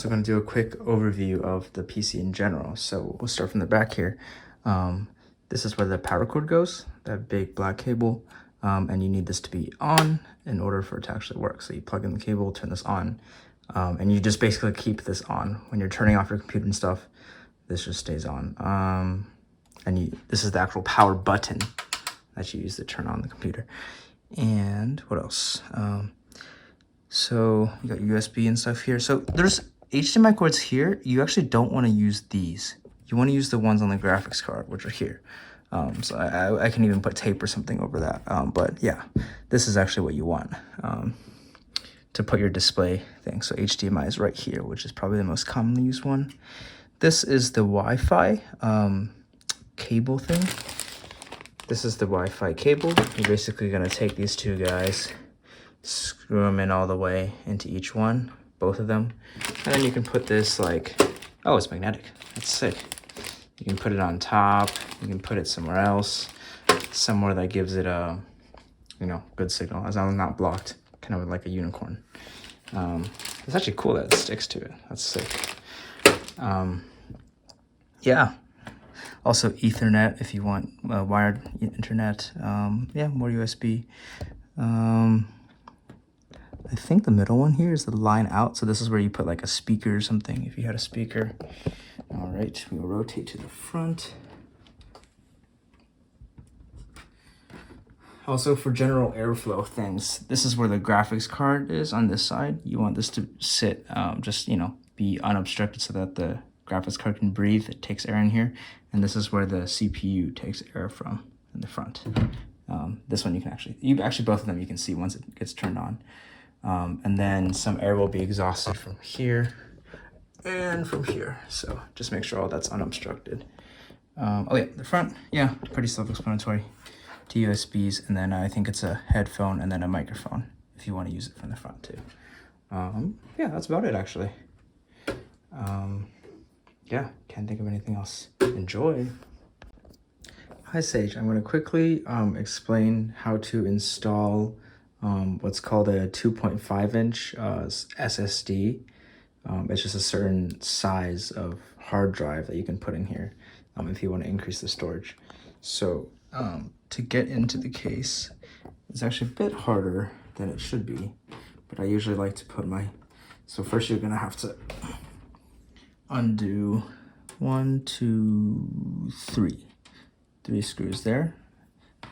also going to do a quick overview of the PC in general. So we'll start from the back here. This is where the power cord goes, that big black cable, and you need this to be on in order for it to actually work. So you plug in the cable, turn this on, and you just basically keep this on. When you're turning off your computer and stuff, this just stays on. This is the actual power button that you use to turn on the computer. And what else? So you got USB and stuff here. So there's HDMI cords here. You actually don't want to use these. You want to use the ones on the graphics card, which are here. So I can even put tape or something over that. But yeah, this is actually what you want to put your display thing. So HDMI is right here, which is probably the most commonly used one. This is the Wi-Fi cable thing. This is the Wi-Fi cable. You're basically going to take these two guys, screw them in all the way into each one, both of them. And then you can put this like, oh, it's magnetic. That's sick. You can put it on top. You can put it somewhere else, somewhere that gives it a, good signal, as long as it's not blocked, kind of like a unicorn. It's actually cool that it sticks to it. That's sick. Yeah. Also Ethernet if you want wired internet. Yeah, more USB. I think the middle one here is the line out. So this is where you put like a speaker or something if you had a speaker. All right, we'll rotate to the front. Also for general airflow things, this is where the graphics card is on this side. You want this to sit, be unobstructed so that the graphics card can breathe. It takes air in here. And this is where the CPU takes air from in the front. This one you can actually both of them you can see once it gets turned on. And then some air will be exhausted from here and from here. So just make sure all that's unobstructed. Oh yeah, the front, yeah, pretty self-explanatory. Two USBs, and then I think it's a headphone and then a microphone if you want to use it from the front too. Yeah, that's about it actually. Yeah, can't think of anything else. Enjoy. Hi Sage, I'm going to quickly explain how to install what's called a 2.5-inch SSD. It's just a certain size of hard drive that you can put in here if you want to increase the storage. So to get into the case, it's actually a bit harder than it should be, but I usually like to put so first you're going to have to undo 1, 2, 3. 3 screws there.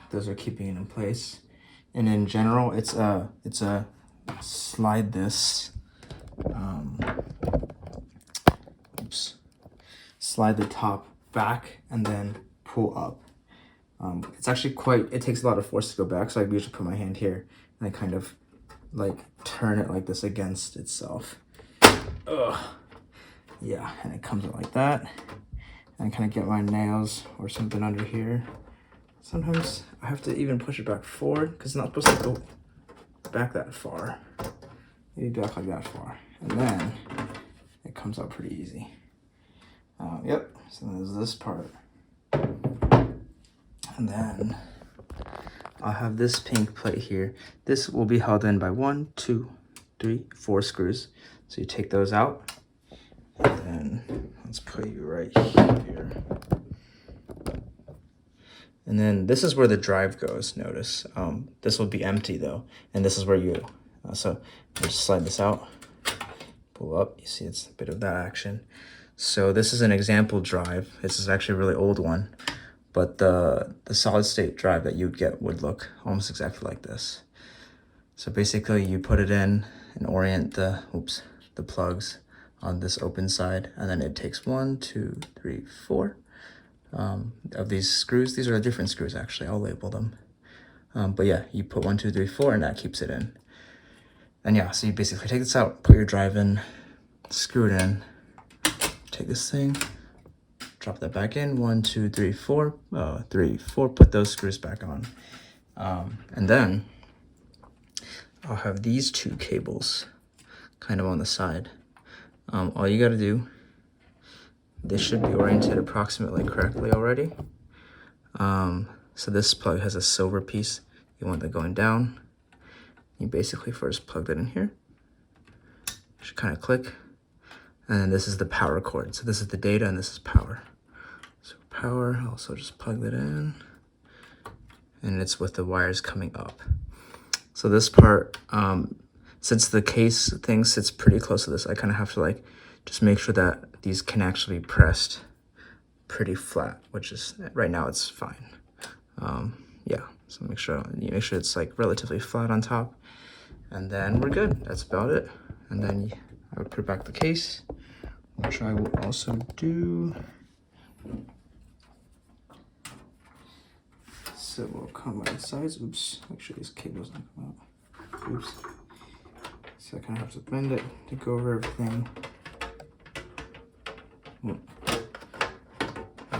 Those are keeping it in place. And in general, it's a slide this, slide the top back and then pull up. It's actually it takes a lot of force to go back, so I usually put my hand here and I kind of like turn it like this against itself. Ugh. Yeah, and it comes out like that. And kind of get my nails or something under here. Sometimes I have to even push it back forward because it's not supposed to go back that far. Maybe back like that far. And then it comes out pretty easy. Yep, so there's this part. And then I'll have this pink plate here. This will be held in by 1, 2, 3, 4 screws. So you take those out. And then let's put you right here. And then this is where the drive goes, notice. This will be empty though. And this is where you, so just slide this out, pull up, you see it's a bit of that action. So this is an example drive. This is actually a really old one, but the solid state drive that you'd get would look almost exactly like this. So basically you put it in and orient the plugs on this open side, and then it takes 1, 2, 3, 4 of these screws. These are different screws actually, I'll label them. But yeah, you put 1, 2, 3, 4 and that keeps it in. And yeah, so you basically take this out, put your drive in, screw it in, take this thing, drop that back in, 1, 2, 3, 4, 3, 4, put those screws back on. And then I'll have these two cables kind of on the side. All you gotta do, this should be oriented approximately correctly already. So this plug has a silver piece. You want that going down. You basically first plug that in here. Should kind of click. And then this is the power cord. So this is the data and this is power. So power, also just plug that in. And it's with the wires coming up. So this part, since the case thing sits pretty close to this, I kind of have to like just make sure that these can actually be pressed pretty flat, which is right now it's fine. Yeah, so make sure it's like relatively flat on top, and then we're good. That's about it. And then I would put back the case, which I will also do. So we'll come right sides. Oops, make sure these cables don't come out. Oops. So I kind of have to bend it to go over everything.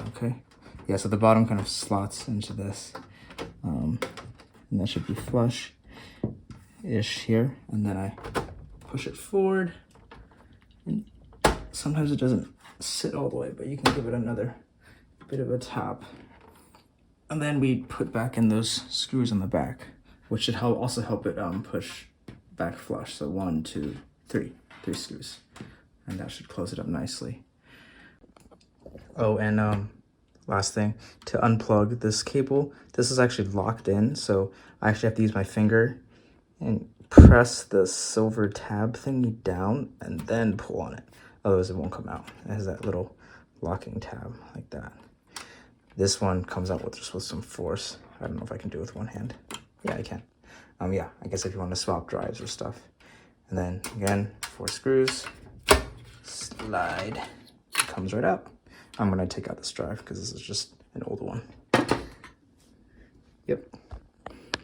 Okay. Yeah, so the bottom kind of slots into this. And that should be flush-ish here. And then I push it forward. And sometimes it doesn't sit all the way, but you can give it another bit of a tap. And then we put back in those screws on the back, which should also help it push back flush. So 1, 2, 3 screws. And that should close it up nicely. Oh, and last thing, to unplug this cable, this is actually locked in, so I actually have to use my finger and press the silver tab thingy down and then pull on it. Otherwise it won't come out. It has that little locking tab like that. This one comes out with just with some force. I don't know if I can do it with one hand. Yeah, I can. Yeah, I guess if you want to swap drives or stuff. And then again, 4 screws, slide, it comes right out. I'm gonna take out this drive because this is just an old one. Yep.